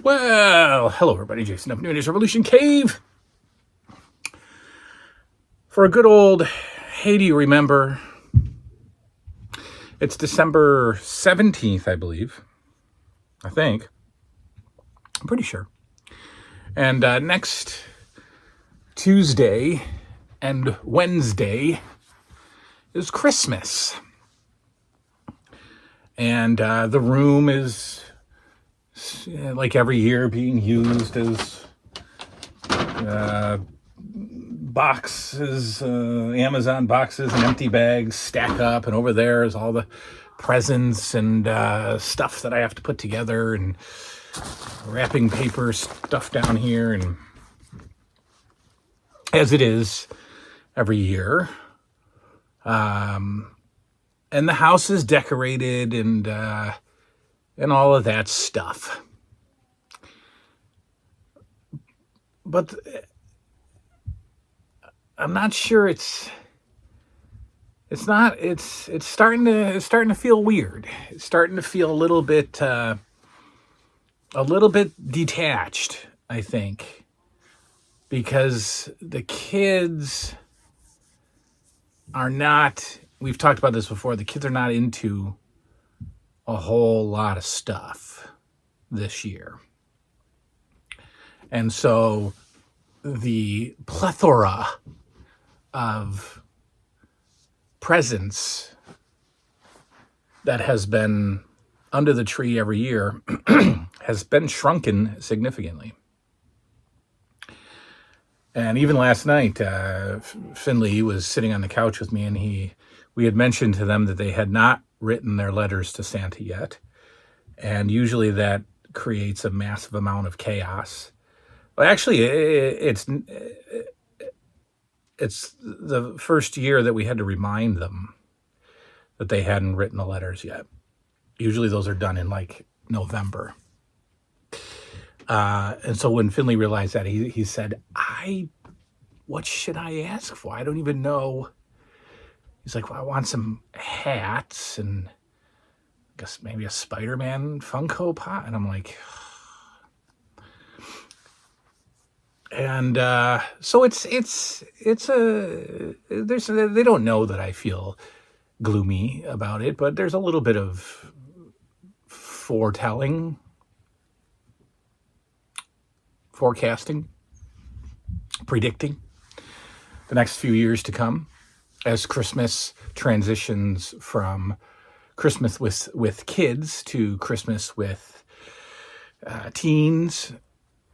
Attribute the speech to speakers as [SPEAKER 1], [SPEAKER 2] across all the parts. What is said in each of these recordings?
[SPEAKER 1] Well, hello everybody, Jason up New Age Revolution Cave. For a good old, hey, do you remember? It's December 17th, I believe. I think. I'm pretty sure. And next Tuesday and Wednesday is Christmas. And the room is, like every year, being used as boxes, Amazon boxes and empty bags stack up, and over there is all the presents and stuff that I have to put together, and wrapping paper stuff down here, and as it is every year. And the house is decorated and all of that stuff. But I'm not sure it's starting to feel weird. It's starting to feel a little bit detached, I think, because the kids are not, we've talked about this before, the kids are not into a whole lot of stuff this year. And so the plethora of presents that has been under the tree every year has been shrunken significantly. And even last night, Finley was sitting on the couch with me, and we had mentioned to them that they had not written their letters to Santa yet. And usually that creates a massive amount of chaos. Well, actually, it's the first year that we had to remind them that they hadn't written the letters yet. Usually those are done in like November. And so when Finley realized that, he said, what should I ask for? I don't even know. He's like, well, I want some hats and I guess maybe a Spider-Man Funko Pop. And I'm like, and so they don't know that I feel gloomy about it, but there's a little bit of forecasting, predicting the next few years to come as Christmas transitions from Christmas with kids to Christmas with teens,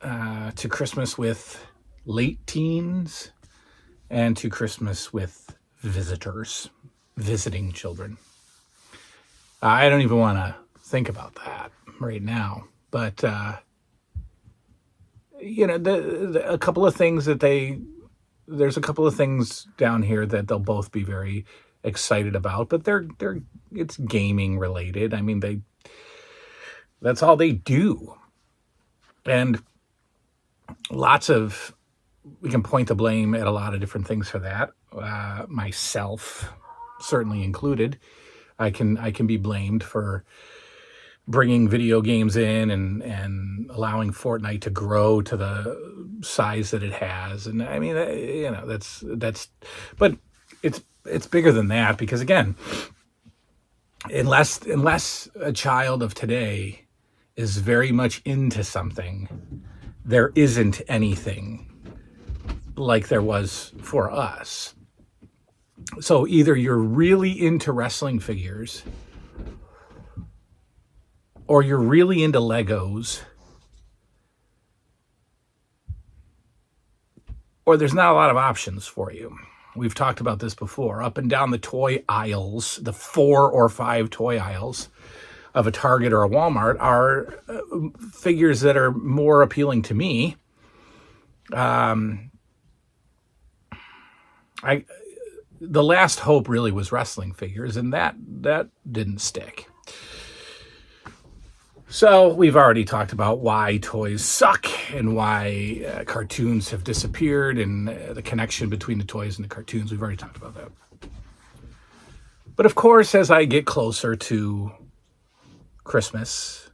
[SPEAKER 1] to Christmas with late teens, and to Christmas with visiting children. I don't even want to think about that right now, but a couple of things there's a couple of things down here that they'll both be very excited about, but it's gaming related. I mean, that's all they do. And we can point the blame at a lot of different things for that. Myself certainly included. I can be blamed for bringing video games in and allowing Fortnite to grow to the size that it has. And I mean, that's, but it's bigger than that, because again, unless a child of today is very much into something, there isn't anything like there was for us. So either you're really into wrestling figures, or you're really into Legos, or there's not a lot of options for you. We've talked about this before. Up and down the toy aisles, the 4 or 5 toy aisles of a Target or a Walmart are figures that are more appealing to me. The last hope really was wrestling figures, and that didn't stick. So we've already talked about why toys suck and why cartoons have disappeared, and the connection between the toys and the cartoons. We've already talked about that. But of course, as I get closer to Christmas,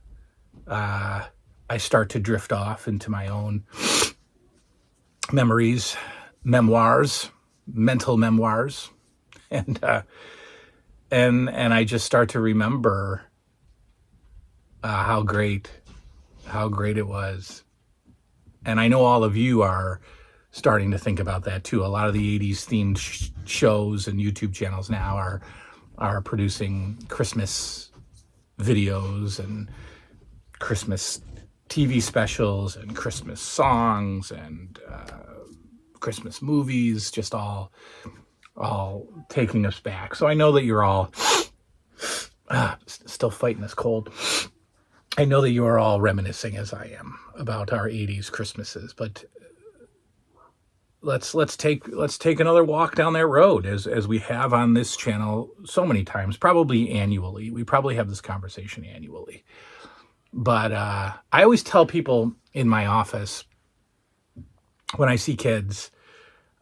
[SPEAKER 1] I start to drift off into my own memories, memoirs, mental memoirs, and I just start to remember how great it was. And I know all of you are starting to think about that too. A lot of the 80s themed shows and YouTube channels now are producing Christmas videos and Christmas TV specials and Christmas songs and Christmas movies, just all taking us back. So I know that you're all still fighting this cold. I know that you are all reminiscing, as I am, about our 80s Christmases, but let's take another walk down that road, as we have on this channel so many times, probably annually. We probably have this conversation annually. But I always tell people in my office when I see kids,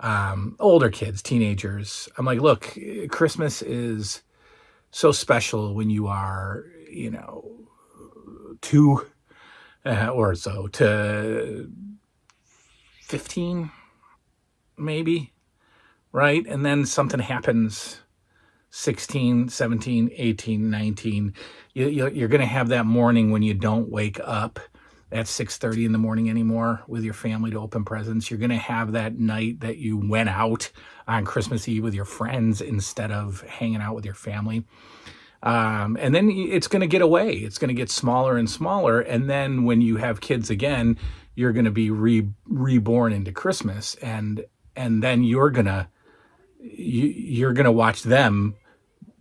[SPEAKER 1] older kids, teenagers, I'm like, look, Christmas is so special when you are, 2 or so to 15, maybe, right? And then something happens 16, 17, 18, 19. You're going to have that morning when you don't wake up at 6:30 in the morning anymore with your family to open presents. You're going to have that night that you went out on Christmas Eve with your friends instead of hanging out with your family. And then it's going to get away. It's going to get smaller and smaller. And then when you have kids again, you're going to be reborn into Christmas. And then you're going to watch them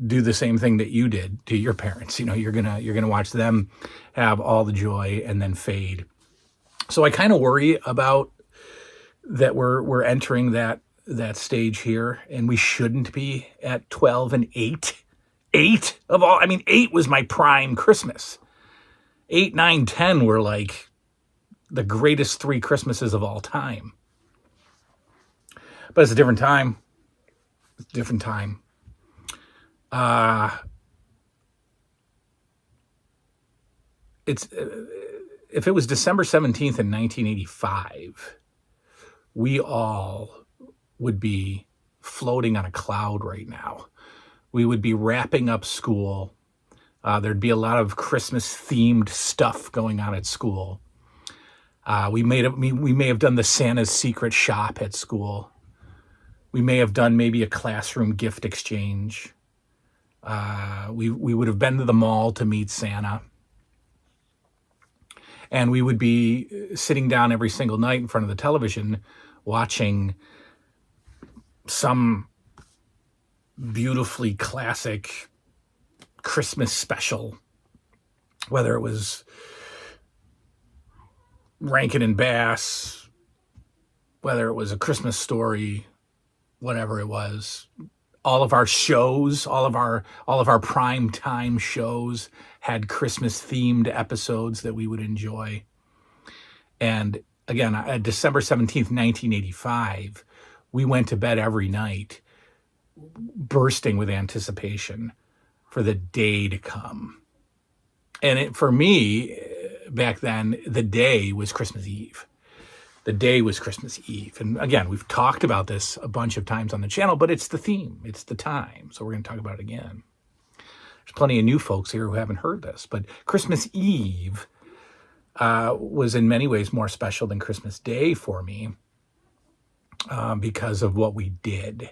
[SPEAKER 1] do the same thing that you did to your parents. You're going to watch them have all the joy and then fade. So I kind of worry about that we're entering that stage here, and we shouldn't be at 12 and 8. 8 of all, 8 was my prime Christmas. 8, 9, 10 were like the greatest 3 Christmases of all time. But it's a different time. It's a different time. If it was December 17th in 1985, we all would be floating on a cloud right now. We would be wrapping up school. There'd be a lot of Christmas-themed stuff going on at school. We may have done the Santa's Secret Shop at school. We may have done maybe a classroom gift exchange. We would have been to the mall to meet Santa. And we would be sitting down every single night in front of the television watching some beautifully classic Christmas special, whether it was Rankin and Bass, whether it was A Christmas Story, whatever it was. All of our shows, all of our prime time shows had Christmas themed episodes that we would enjoy. And again, December 17th, 1985, we went to bed every night bursting with anticipation for the day to come. And for me, back then, the day was Christmas Eve. The day was Christmas Eve. And again, we've talked about this a bunch of times on the channel, but it's the theme. It's the time. So we're going to talk about it again. There's plenty of new folks here who haven't heard this, but Christmas Eve was in many ways more special than Christmas Day for me because of what we did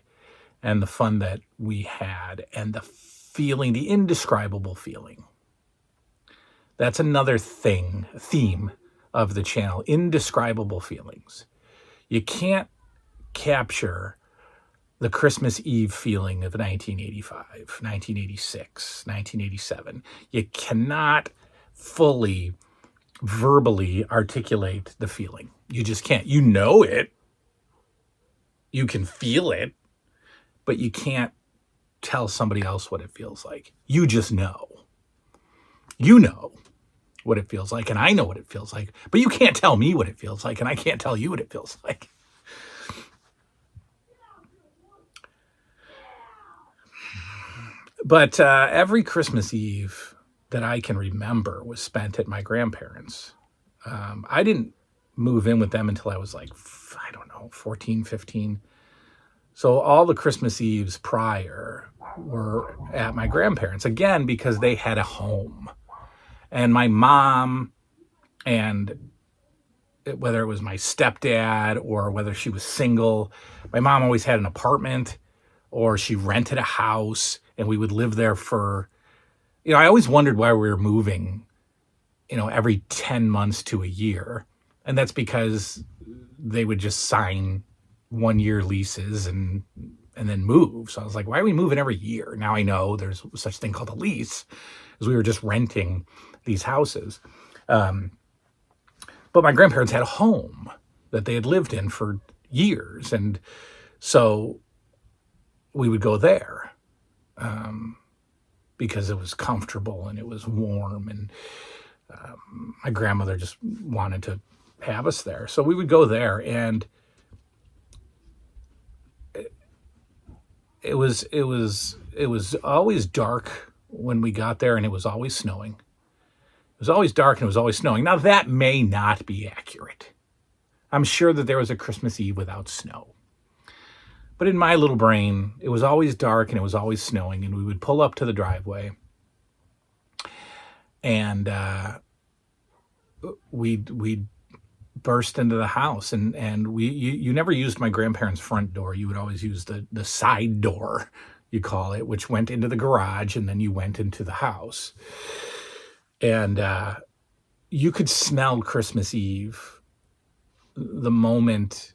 [SPEAKER 1] and the fun that we had and the feeling, the indescribable feeling. That's another theme of the channel, indescribable feelings. You can't capture the Christmas Eve feeling of 1985, 1986, 1987. You cannot fully, verbally articulate the feeling. You just can't. You know it. You can feel it, but you can't tell somebody else what it feels like. You just know. You know what it feels like, and I know what it feels like, but you can't tell me what it feels like, and I can't tell you what it feels like. But every Christmas Eve that I can remember was spent at my grandparents'. I didn't move in with them until I was like, I don't know, 14, 15. So all the Christmas Eves prior were at my grandparents, again, because they had a home. And my mom, and whether it was my stepdad or whether she was single, my mom always had an apartment or she rented a house, and we would live there for, I always wondered why we were moving, every 10 months to a year. And that's because they would just sign 1-year leases and then move. So I was like, why are we moving every year? Now I know there's such thing called a lease, because we were just renting these houses. But my grandparents had a home that they had lived in for years. And so we would go there because it was comfortable and it was warm. And my grandmother just wanted to have us there. So we would go there, and it was always dark when we got there, and it was always snowing. It was always dark and it was always snowing. Now that may not be accurate. I'm sure that there was a Christmas Eve without snow. But in my little brain, it was always dark and it was always snowing, and we would pull up to the driveway, and we'd burst into the house, and you never used my grandparents' front door. You would always use the side door, you call it, which went into the garage, and then you went into the house. And you could smell Christmas Eve the moment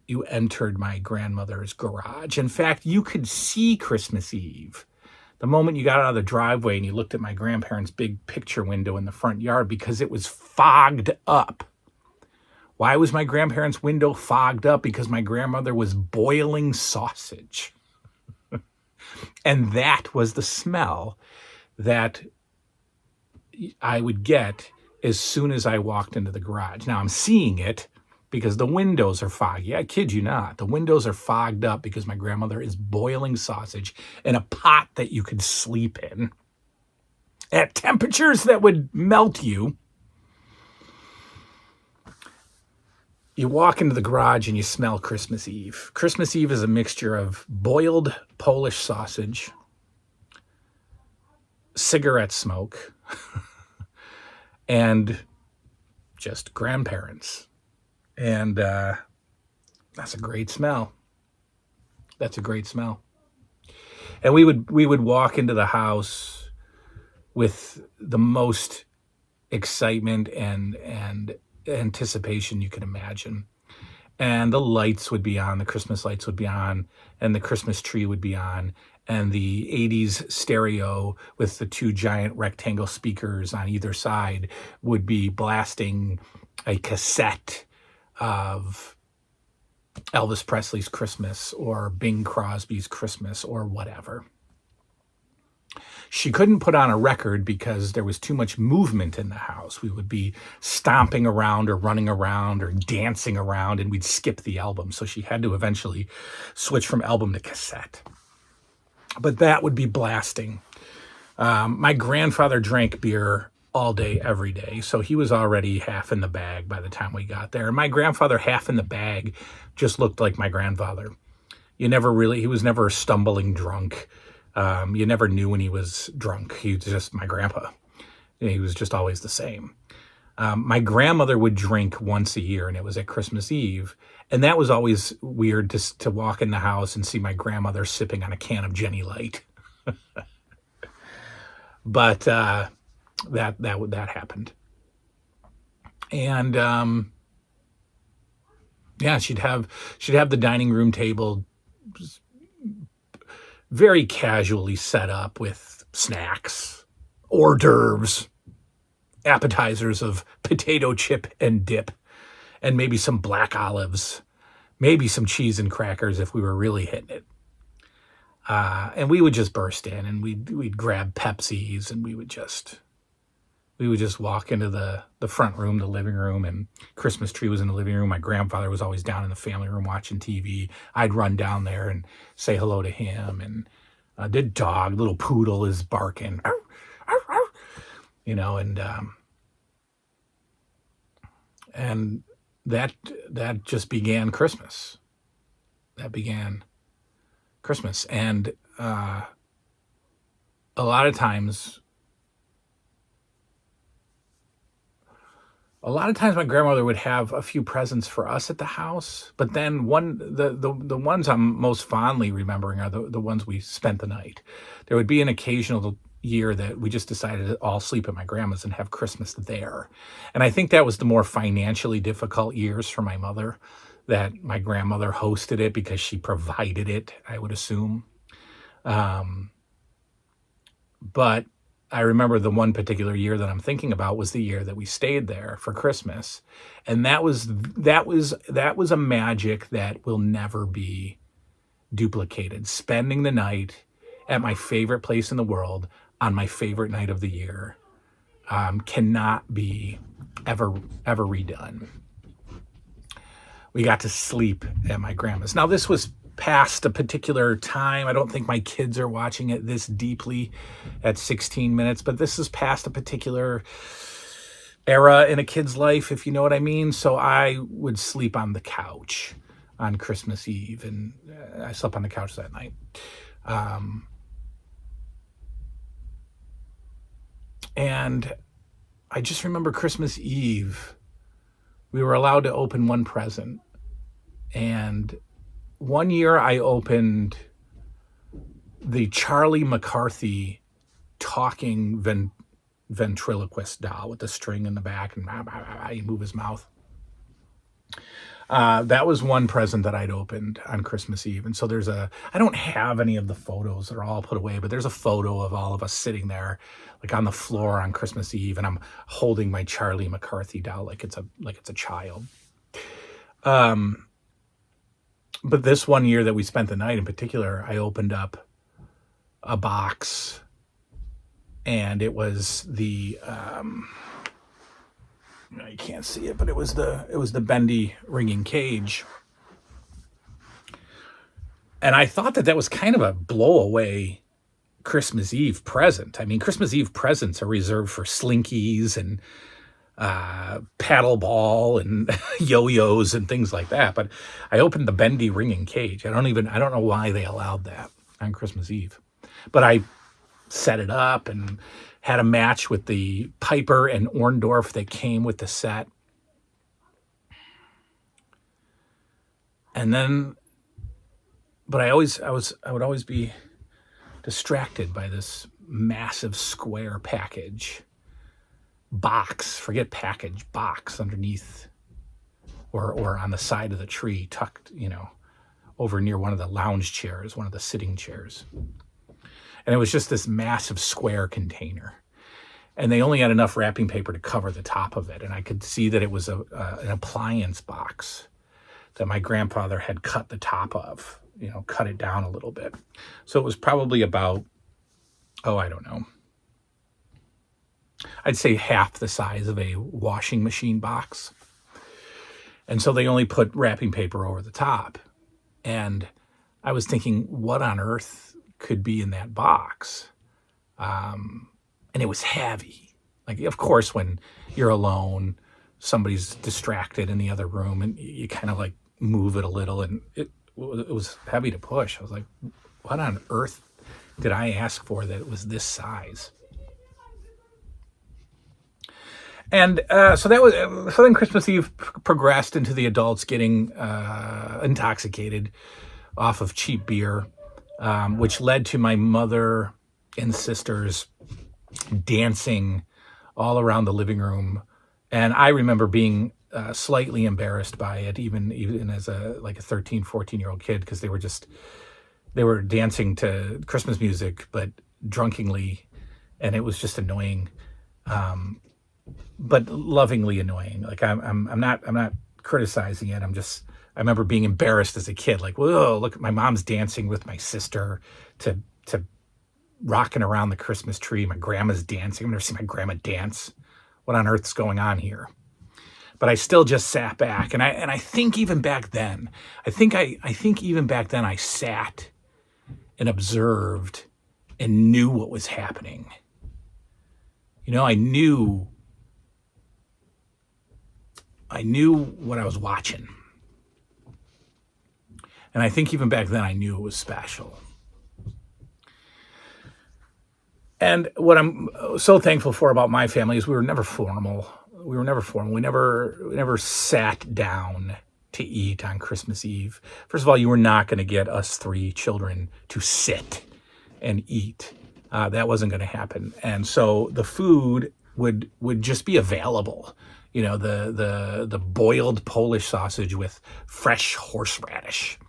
[SPEAKER 1] you entered my grandmother's garage. In fact, you could see Christmas Eve the moment you got out of the driveway and you looked at my grandparents' big picture window in the front yard, because it was fogged up. Why was my grandparents' window fogged up? Because my grandmother was boiling sausage. And that was the smell that I would get as soon as I walked into the garage. Now I'm seeing it because the windows are foggy. I kid you not. The windows are fogged up because my grandmother is boiling sausage in a pot that you could sleep in at temperatures that would melt you. You walk into the garage and you smell Christmas Eve. Christmas Eve is a mixture of boiled Polish sausage, cigarette smoke, and just grandparents. And that's a great smell. That's a great smell. And we would walk into the house with the most excitement and anticipation you can imagine. And the lights would be on, the Christmas lights would be on, and the Christmas tree would be on, and the 80s stereo with the two giant rectangle speakers on either side would be blasting a cassette of Elvis Presley's Christmas or Bing Crosby's Christmas or whatever. She couldn't put on a record because there was too much movement in the house. We would be stomping around or running around or dancing around, and we'd skip the album. So she had to eventually switch from album to cassette. But that would be blasting. My grandfather drank beer all day, every day. So he was already half in the bag by the time we got there. And my grandfather, half in the bag, just looked like my grandfather. He was never a stumbling drunk. You never knew when he was drunk. He was just my grandpa. He was just always the same. My grandmother would drink once a year, and it was at Christmas Eve. And that was always weird to walk in the house and see my grandmother sipping on a can of Jenny Light. But that happened. And yeah, she'd have the dining room table very casually set up with snacks, hors d'oeuvres, appetizers of potato chip and dip, and maybe some black olives, maybe some cheese and crackers if we were really hitting it. And we would just burst in, and we'd grab Pepsis, and we would just walk into the front room, the living room, and Christmas tree was in the living room. My grandfather was always down in the family room watching TV. I'd run down there and say hello to him, and the dog, little poodle, is barking, and And that just began Christmas. That began Christmas. And a lot of times my grandmother would have a few presents for us at the house, but then the ones I'm most fondly remembering are the ones we spent the night. There would be an occasional year that we just decided to all sleep at my grandma's and have Christmas there. And I think that was the more financially difficult years for my mother, that my grandmother hosted it because she provided it, I would assume. But I remember the one particular year that I'm thinking about was the year that we stayed there for Christmas. And that was a magic that will never be duplicated. Spending the night at my favorite place in the world on my favorite night of the year cannot be ever redone. We got to sleep at my grandma's. Now, this was past a particular time. I don't think my kids are watching it this deeply at 16 minutes, but this is past a particular era in a kid's life, if you know what I mean. So I would sleep on the couch on Christmas Eve, and I slept on the couch that night. And I just remember Christmas Eve, we were allowed to open one present. And one year I opened the Charlie McCarthy talking ventriloquist doll with the string in the back and you move his mouth. That was one present that I'd opened on Christmas Eve. And so I don't have any of the photos that are all put away, but there's a photo of all of us sitting there like on the floor on Christmas Eve, and I'm holding my Charlie McCarthy doll like it's a child. But this one year that we spent the night in particular, I opened up a box, and it was the you can't see it, but it was the bendy ringing cage. And I thought that was kind of a blow away Christmas Eve present. I mean, Christmas Eve presents are reserved for Slinkies and paddleball and yo-yos and things like that. But I opened the bendy ringing cage. I don't know why they allowed that on Christmas Eve. But I set it up and had a match with the Piper and Orndorff that came with the set. And then, but I would always be distracted by this massive square box, forget package, box underneath or on the side of the tree, tucked, over near one of the lounge chairs, one of the sitting chairs. And it was just this massive square container. And they only had enough wrapping paper to cover the top of it. And I could see that it was an appliance box that my grandfather had cut the top of, cut it down a little bit. So it was probably about, I don't know, I'd say half the size of a washing machine box. And so they only put wrapping paper over the top. And I was thinking, what on earth could be in that box? And it was heavy. Like, of course, when you're alone, somebody's distracted in the other room and you kind of like move it a little, and it was heavy to push. I was like, what on earth did I ask for that it was this size? And so then Christmas Eve progressed into the adults getting intoxicated off of cheap beer, which led to my mother and sisters dancing all around the living room. And I remember being slightly embarrassed by it, even as a 13, 14-year-old kid, because they were dancing to Christmas music, but drunkenly, and it was just annoying. But lovingly annoying. Like I'm not criticizing it. I remember being embarrassed as a kid. Like, whoa, look, my mom's dancing with my sister to rocking around the Christmas tree. My grandma's dancing. I've never seen my grandma dance. What on earth's going on here? But I still just sat back, and I think even back then, I think even back then I sat and observed and knew what was happening. I knew I knew what I was watching. And I think even back then I knew it was special. And what I'm so thankful for about my family is we were never formal. We never sat down to eat on Christmas Eve. First of all, you were not going to get us 3 children to sit and eat. That wasn't going to happen. And so the food would just be available. You know, the boiled Polish sausage with fresh horseradish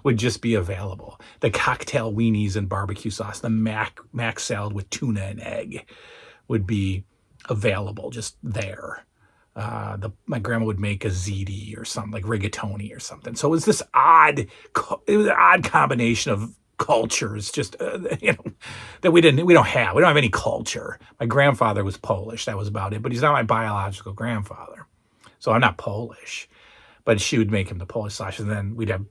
[SPEAKER 1] would just be available. The cocktail weenies and barbecue sauce, the mac salad with tuna and egg would be available, just there. My grandma would make a ziti or something, like rigatoni or something. So it was this odd combination of cultures, just that we don't have. We don't have any culture. My grandfather was Polish, that was about it, but he's not my biological grandfather, so I'm not Polish. But she would make him the Polish sausage, and then we'd have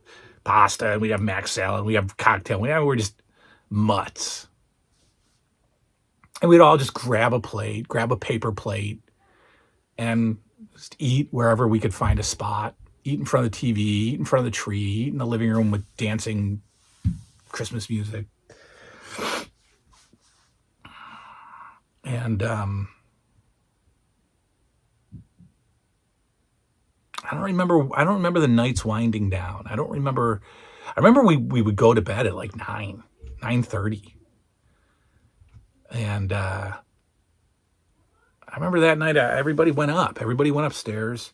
[SPEAKER 1] pasta, and we'd have mac salad, and we'd have cocktail. We're just mutts. And we'd all just grab a paper plate, and just eat wherever we could find a spot. Eat in front of the TV, eat in front of the tree, eat in the living room with dancing Christmas music. And I don't remember the nights winding down. I remember we would go to bed at like 9:30. And I remember that night everybody went upstairs,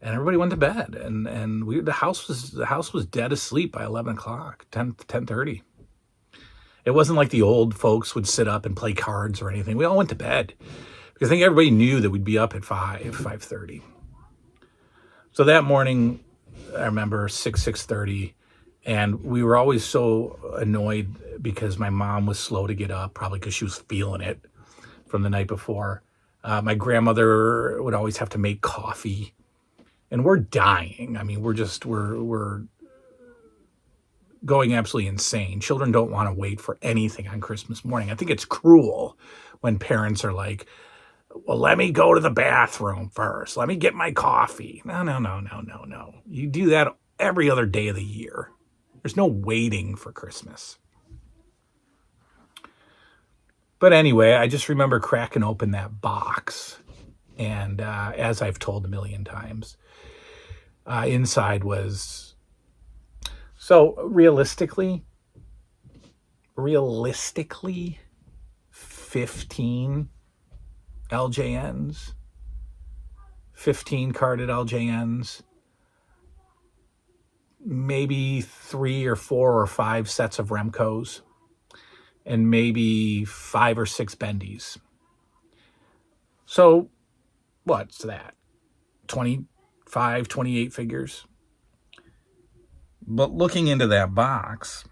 [SPEAKER 1] and everybody went to bed, and the house was dead asleep by 11 o'clock, 10:30. It wasn't like the old folks would sit up and play cards or anything. We all went to bed because I think everybody knew that we'd be up at 5:30. So that morning, I remember 6:30, and we were always so annoyed because my mom was slow to get up, probably because she was feeling it from the night before. My grandmother would always have to make coffee, and we're dying. I mean, we're going absolutely insane. Children don't want to wait for anything on Christmas morning. I think it's cruel when parents are like, well, let me go to the bathroom first. Let me get my coffee. No. You do that every other day of the year. There's no waiting for Christmas. But anyway, I just remember cracking open that box. And as I've told a million times, inside was... So realistically, 15 LJNs, 15 carded LJNs, maybe 3 or 4 or 5 sets of Remcos, and maybe 5 or 6 bendies. So what's that? 25, 28 figures. But looking into that box,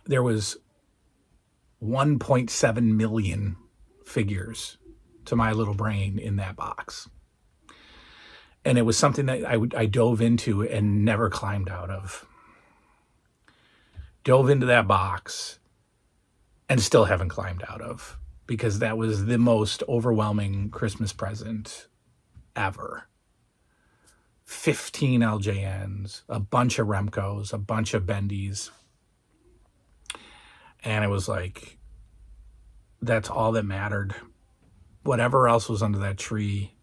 [SPEAKER 1] there was 1.7 million figures to my little brain in that box. And it was something that I dove into and never climbed out of. Dove into that box and still haven't climbed out of, because that was the most overwhelming Christmas present ever. 15 LJNs, a bunch of Remcos, a bunch of bendies. And it was like, that's all that mattered. Whatever else was under that tree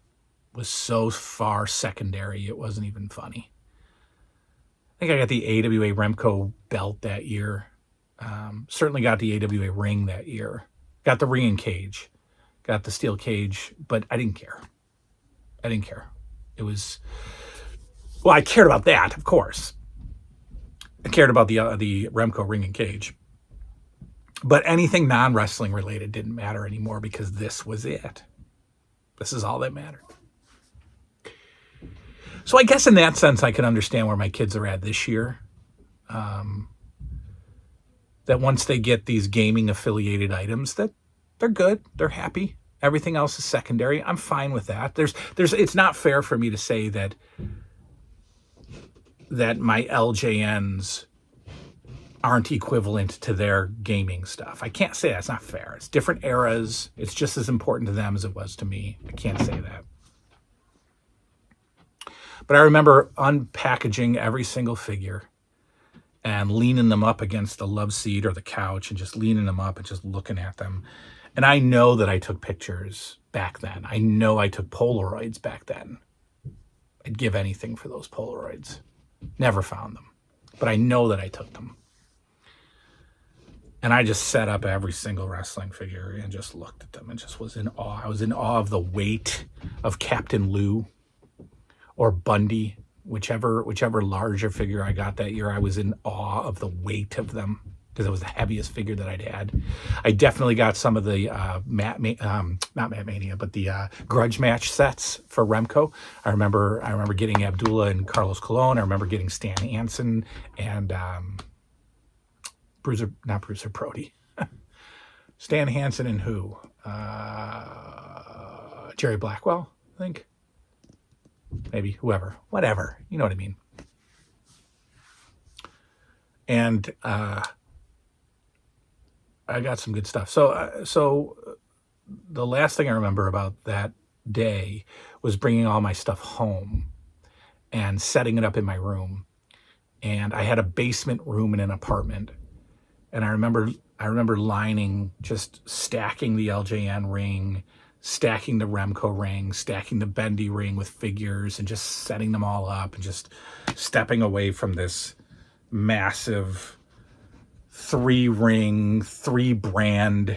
[SPEAKER 1] was so far secondary, it wasn't even funny. I think I got the AWA Remco belt that year. Certainly got the AWA ring that year. Got the ring and cage. Got the steel cage, but I didn't care. It was... Well, I cared about that, of course. I cared about the Remco ring and cage. But anything non-wrestling related didn't matter anymore, because this was it. This is all that mattered. So I guess in that sense, I can understand where my kids are at this year. That once they get these gaming affiliated items, that they're good, they're happy. Everything else is secondary. I'm fine with that. It's not fair for me to say that my LJNs aren't equivalent to their gaming stuff. I can't say that. It's not fair. It's different eras. It's just as important to them as it was to me. I can't say that. But I remember unpackaging every single figure and leaning them up against the love seat or the couch and just leaning them up and just looking at them. And I know that I took pictures back then. I know I took Polaroids back then. I'd give anything for those Polaroids. Never found them, but I know that I took them. And I just set up every single wrestling figure and just looked at them and just was in awe. I was in awe of the weight of Captain Lou or Bundy, whichever larger figure I got that year. I was in awe of the weight of them because it was the heaviest figure that I'd had. I definitely got some of the not Matt Mania, but the grudge match sets for Remco. I remember getting Abdullah and Carlos Colon. I remember getting Stan Hansen and not Bruiser Brody. Stan Hansen and who? Jerry Blackwell, I think. Maybe whoever, whatever, you know what I mean. And I got some good stuff. So the last thing I remember about that day was bringing all my stuff home and setting it up in my room. And I had a basement room in an apartment. And I remember lining, just stacking the LJN ring, stacking the Remco ring, stacking the Bendy ring with figures, and just setting them all up and just stepping away from this massive 3-ring, 3-brand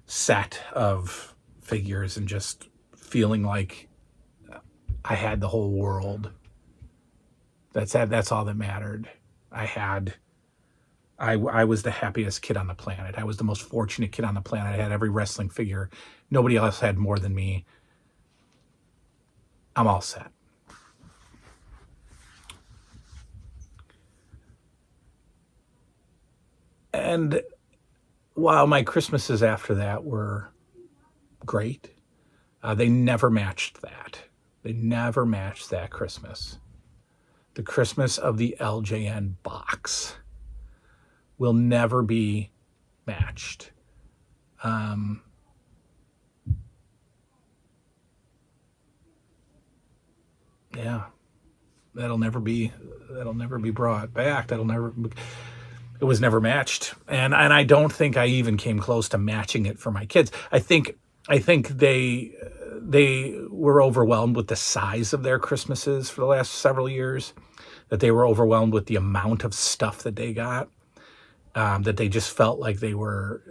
[SPEAKER 1] set of figures and just feeling like I had the whole world. That's all that mattered. I was the happiest kid on the planet. I was the most fortunate kid on the planet. I had every wrestling figure. Nobody else had more than me. I'm all set. And while my Christmases after that were great, they never matched that. They never matched that Christmas. The Christmas of the LJN box will never be matched. Yeah, that'll never be brought back. It was never matched. And I don't think I even came close to matching it for my kids. I think they were overwhelmed with the size of their Christmases for the last several years, that they were overwhelmed with the amount of stuff that they got. That they just felt like they were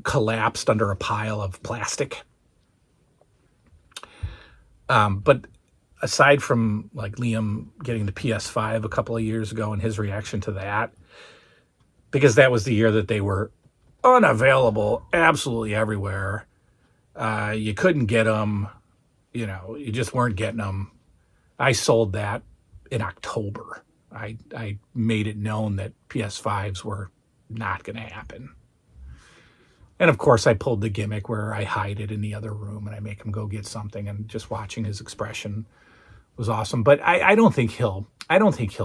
[SPEAKER 1] collapsed under a pile of plastic. But aside from like Liam getting the PS5 a couple of years ago and his reaction to that, because that was the year that they were unavailable absolutely everywhere. You couldn't get them, you just weren't getting them. I sold that in October. I made it known that PS5s were not going to happen. And of course, I pulled the gimmick where I hide it in the other room and I make him go get something, and just watching his expression was awesome. But I don't think he'll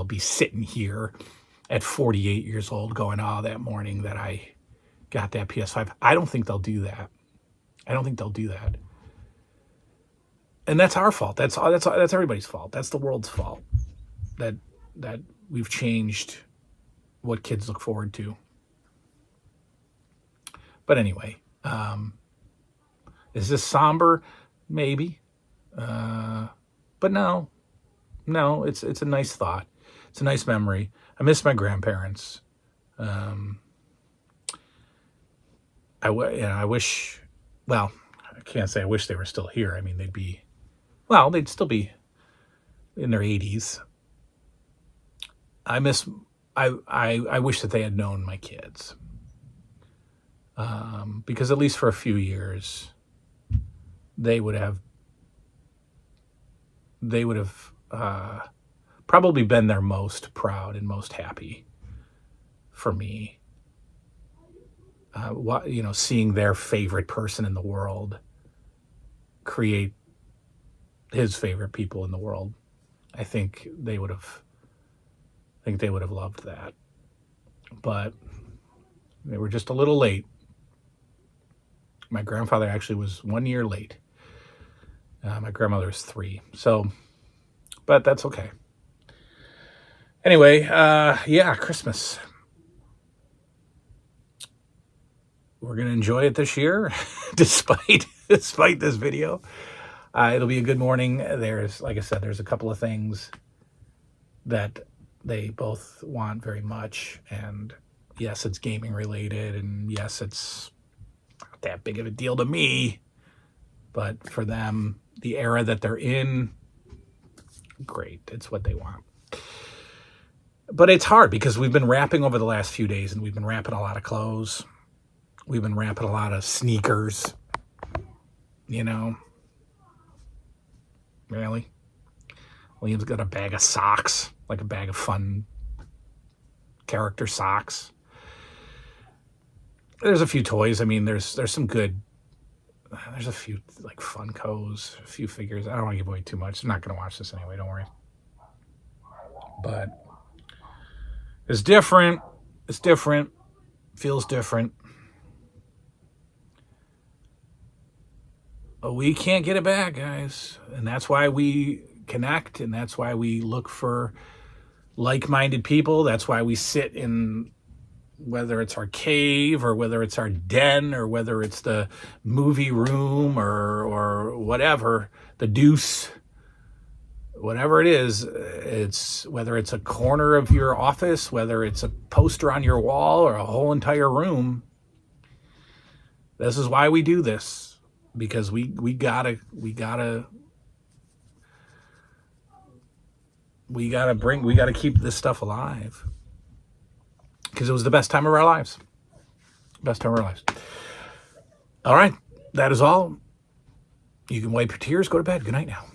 [SPEAKER 1] be sitting here at 48 years old going, "Oh, that morning that I got that PS5." I don't think they'll do that. And that's our fault. That's everybody's fault. That's the world's fault. That we've changed what kids look forward to. But anyway, is this somber? Maybe. But no, it's a nice thought. It's a nice memory. I miss my grandparents. I wish, well, I can't say I wish they were still here. I mean, they'd still be in their 80s. I wish that they had known my kids. Because at least for a few years, they would have probably been their most proud and most happy for me. Seeing their favorite person in the world create his favorite people in the world. I think they would have loved that. But they were just a little late. My grandfather actually was 1 year late. My grandmother was 3. So but that's okay. Anyway, yeah, Christmas. We're going to enjoy it this year, despite this video. It'll be a good morning. There's, like I said, there's a couple of things that they both want very much. And yes, it's gaming related. And yes, it's not that big of a deal to me. But for them, the era that they're in, great. It's what they want. But it's hard because we've been wrapping over the last few days, and we've been wrapping a lot of clothes. We've been wrapping a lot of sneakers, you know. Really? Liam's got a bag of socks, like a bag of fun character socks. There's a few toys. I mean, there's some good, there's a few like Funkos, a few figures. I don't want to give away too much. I'm not going to watch this anyway, don't worry. But it's different. It's different. Feels different. But we can't get it back, guys. And that's why we connect, and that's why we look for like-minded people. That's why we sit in, whether it's our cave or whether it's our den or whether it's the movie room or whatever, the deuce, whatever it is, it's whether it's a corner of your office, whether it's a poster on your wall or a whole entire room. This is why we do this. Because we gotta keep this stuff alive. Because it was the best time of our lives. Best time of our lives. All right, that is all. You can wipe your tears, go to bed. Good night now.